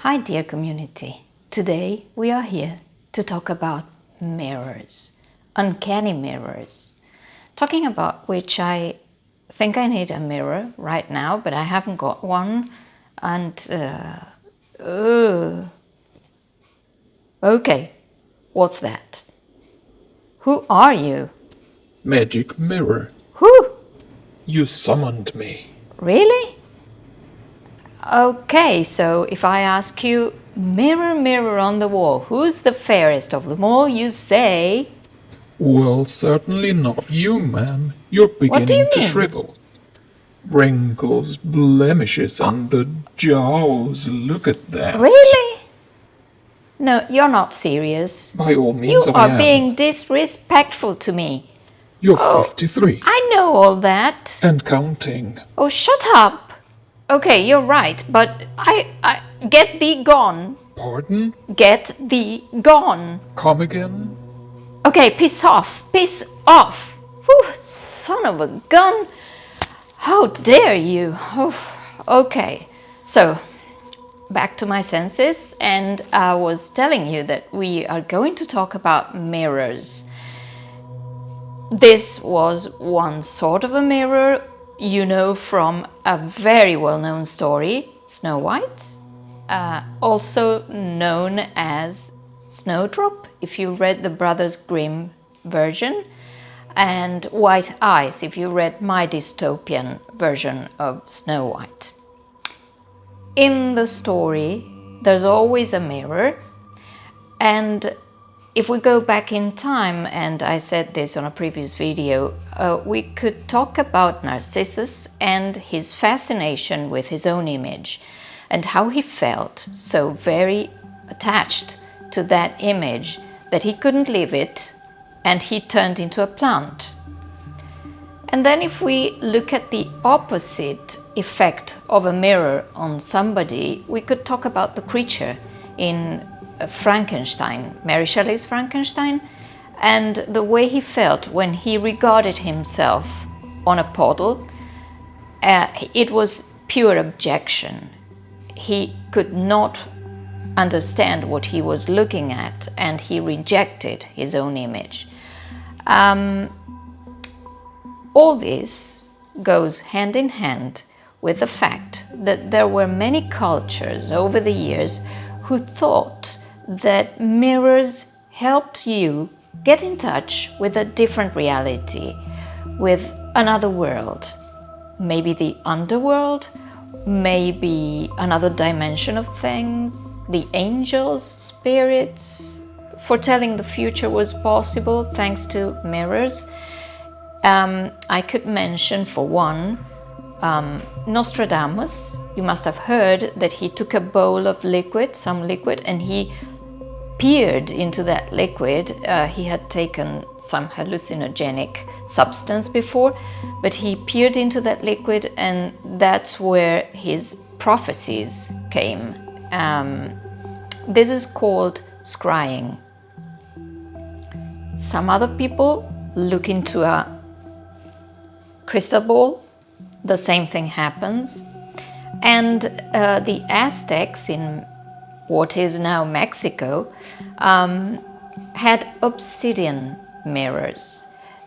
Hi dear community, today we are here to talk about mirrors, uncanny mirrors, talking about which I think I need a mirror right now, but I haven't got one and okay, what's that? Who are you? Magic mirror, Who? you summoned me. Really? Okay, so if I ask you, mirror, mirror on the wall, who's the fairest of them all, you say... Well, certainly not you, ma'am. You're What do you beginning to mean? shrivel. Wrinkles, blemishes on the jaws. Look at that. Really? No, you're not serious. By all means, You I are am. being disrespectful to me. You're 53. I know all that. And counting. Oh, shut up. Okay, you're right, but I get thee gone. Pardon? Get thee gone. Come again? Okay, piss off. Piss off. Whew, son of a gun. How dare you? Oh, okay, so back to my senses, and I was telling you that we are going to talk about mirrors. This was one sort of a mirror, you know, from a very well-known story, Snow White, also known as Snowdrop, if you read the Brothers Grimm version, and White Eyes, if you read my dystopian version of Snow White. In the story, there's always a mirror, and if we go back in time, and I said this on a previous video, we could talk about Narcissus and his fascination with his own image, and how he felt so very attached to that image that he couldn't leave it, and he turned into a plant. And then if we look at the opposite effect of a mirror on somebody, we could talk about the creature in Frankenstein, Mary Shelley's Frankenstein, and the way he felt when he regarded himself on a puddle. It was pure objection. He could not understand what he was looking at, and he rejected his own image. All this goes hand in hand with the fact that there were many cultures over the years who thought that mirrors helped you get in touch with a different reality, with another world, maybe the underworld, maybe another dimension of things, the angels, spirits. Foretelling the future was possible thanks to mirrors. I could mention, for one, Nostradamus. You must have heard that he took a bowl of liquid, some liquid, and he peered into that liquid. He had taken some hallucinogenic substance before, but he peered into that liquid, and that's where his prophecies came. This is called scrying. Some other people look into a crystal ball, the same thing happens. And the Aztecs in what is now Mexico had obsidian mirrors.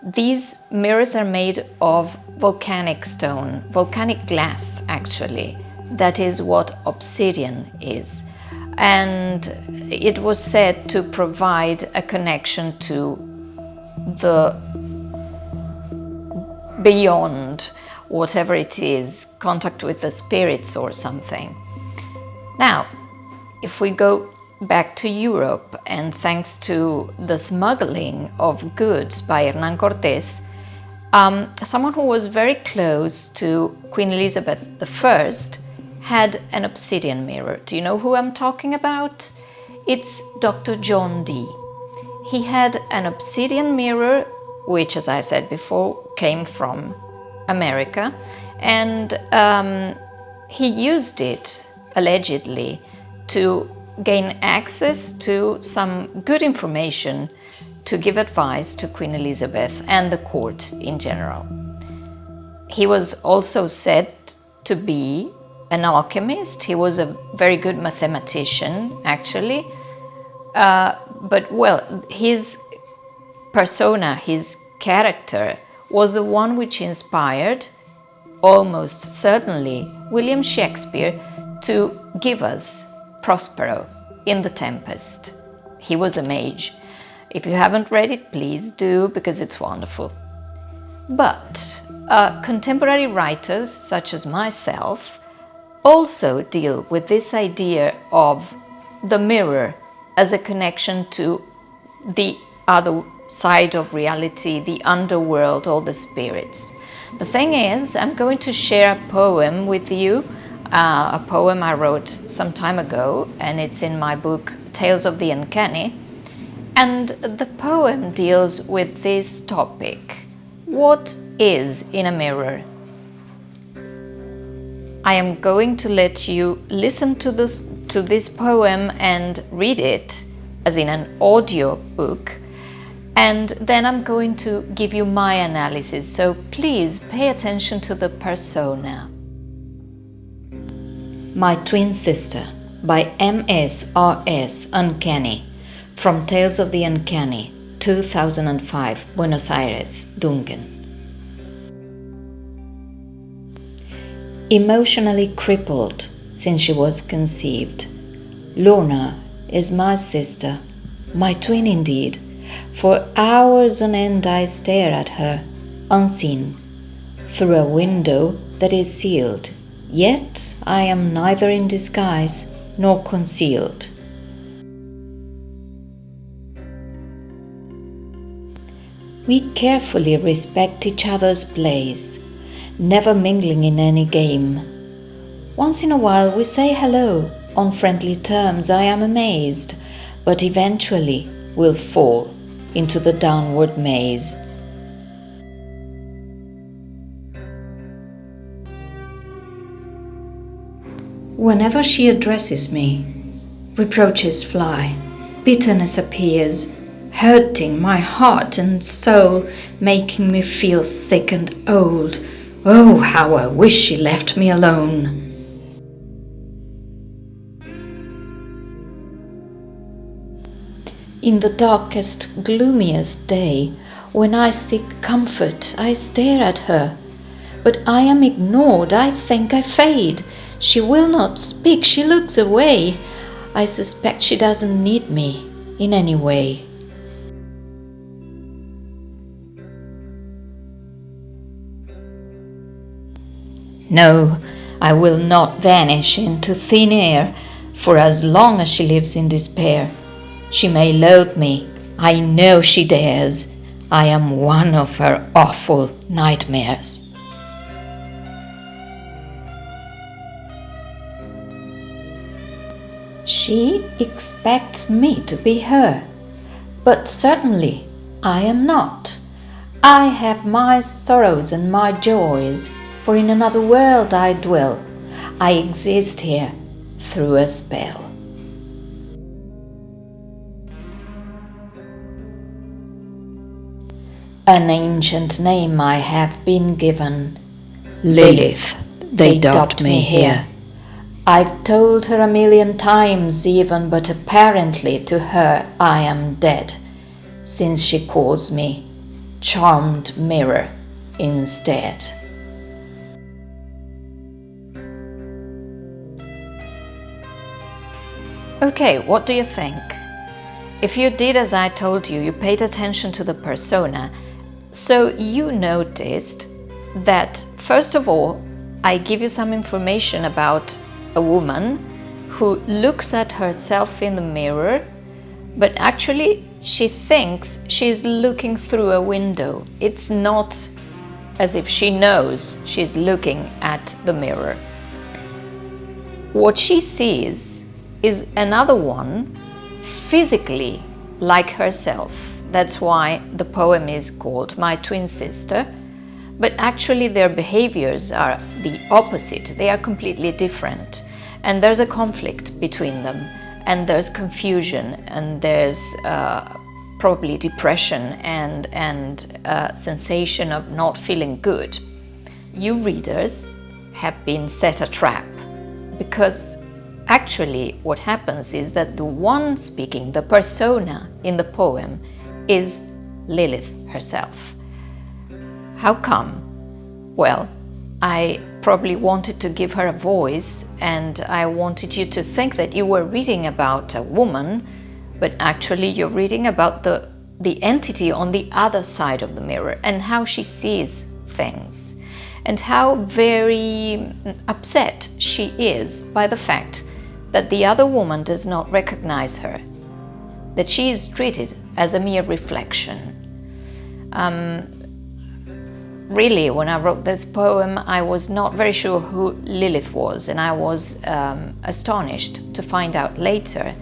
These mirrors are made of volcanic stone, volcanic glass actually. That is what obsidian is. And it was said to provide a connection to the beyond, whatever it is, contact with the spirits or something. Now, if we go back to Europe, and thanks to the smuggling of goods by Hernán Cortés, someone who was very close to Queen Elizabeth I had an obsidian mirror. Do you know who I'm talking about? It's Dr. John Dee. He had an obsidian mirror, which, as I said before, came from America, and he used it, allegedly, to gain access to some good information to give advice to Queen Elizabeth and the court in general. He was also said to be an alchemist. He was a very good mathematician, actually. But well, his persona, his character, was the one which inspired, almost certainly, William Shakespeare to give us Prospero in The Tempest. He was a mage. If you haven't read it, please do, because it's wonderful. But contemporary writers, such as myself, also deal with this idea of the mirror as a connection to the other side of reality, the underworld, or the spirits. The thing is, I'm going to share a poem with you, a poem I wrote some time ago, and it's in my book Tales of the Uncanny. And the poem deals with this topic. What is in a mirror? I am going to let you listen to this poem and read it as in an audio book, and then I'm going to give you my analysis, so please pay attention to the persona. My Twin Sister by MSRS Uncanny, from Tales of the Uncanny, 2005, Buenos Aires, Dunken. Emotionally crippled since she was conceived, Lorna is my sister, my twin indeed. For hours on end I stare at her, unseen, through a window that is sealed, yet I am neither in disguise nor concealed. We carefully respect each other's place, never mingling in any game. Once in a while we say hello, on friendly terms I am amazed, but eventually we'll fall into the downward maze. Whenever she addresses me, reproaches fly, bitterness appears, hurting my heart and soul, making me feel sick and old. Oh, how I wish she left me alone. In the darkest, gloomiest day, when I seek comfort, I stare at her. But I am ignored, I think I fade. She will not speak, she looks away. I suspect she doesn't need me in any way. No, I will not vanish into thin air for as long as she lives in despair. She may loathe me, I know she dares. I am one of her awful nightmares. She expects me to be her, but certainly I am not. I have my sorrows and my joys, for in another world I dwell. I exist here through a spell. An ancient name I have been given, Lilith, they dubbed me here. I've told her a million times even, but apparently to her I am dead, since she calls me Charmed Mirror instead. Okay, what do you think? If you did as I told you, you paid attention to the persona, so you noticed that, first of all, I give you some information about a woman who looks at herself in the mirror, but actually she thinks she's looking through a window. It's not as if she knows she's looking at the mirror. What she sees is another one physically like herself. That's why the poem is called My Twin Sister, but actually their behaviors are the opposite. They are completely different, and there's a conflict between them, and there's confusion, and there's probably depression and sensation of not feeling good. You readers have been set a trap because actually what happens is that the one speaking, the persona in the poem, is Lilith herself. How come? Well, I probably wanted to give her a voice, and I wanted you to think that you were reading about a woman, but actually you're reading about the entity on the other side of the mirror and how she sees things, and how very upset she is by the fact that the other woman does not recognize her, that she is treated as a mere reflection. Really, when I wrote this poem, I was not very sure who Lilith was, and I was astonished to find out later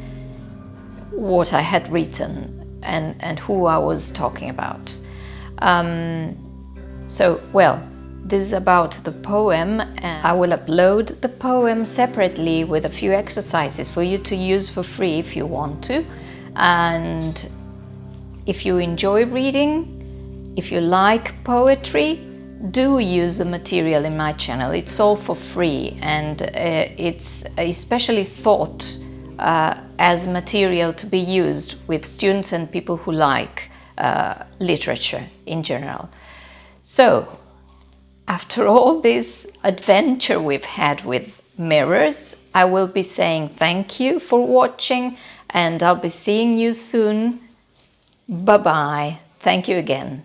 what I had written and who I was talking about. This is about the poem, and I will upload the poem separately with a few exercises for you to use for free if you want to. And if you enjoy reading, if you like poetry, do use the material in my channel. It's all for free, and it's especially thought as material to be used with students and people who like literature in general. So, after all this adventure we've had with mirrors, I will be saying thank you for watching, and I'll be seeing you soon. Bye-bye. Thank you again.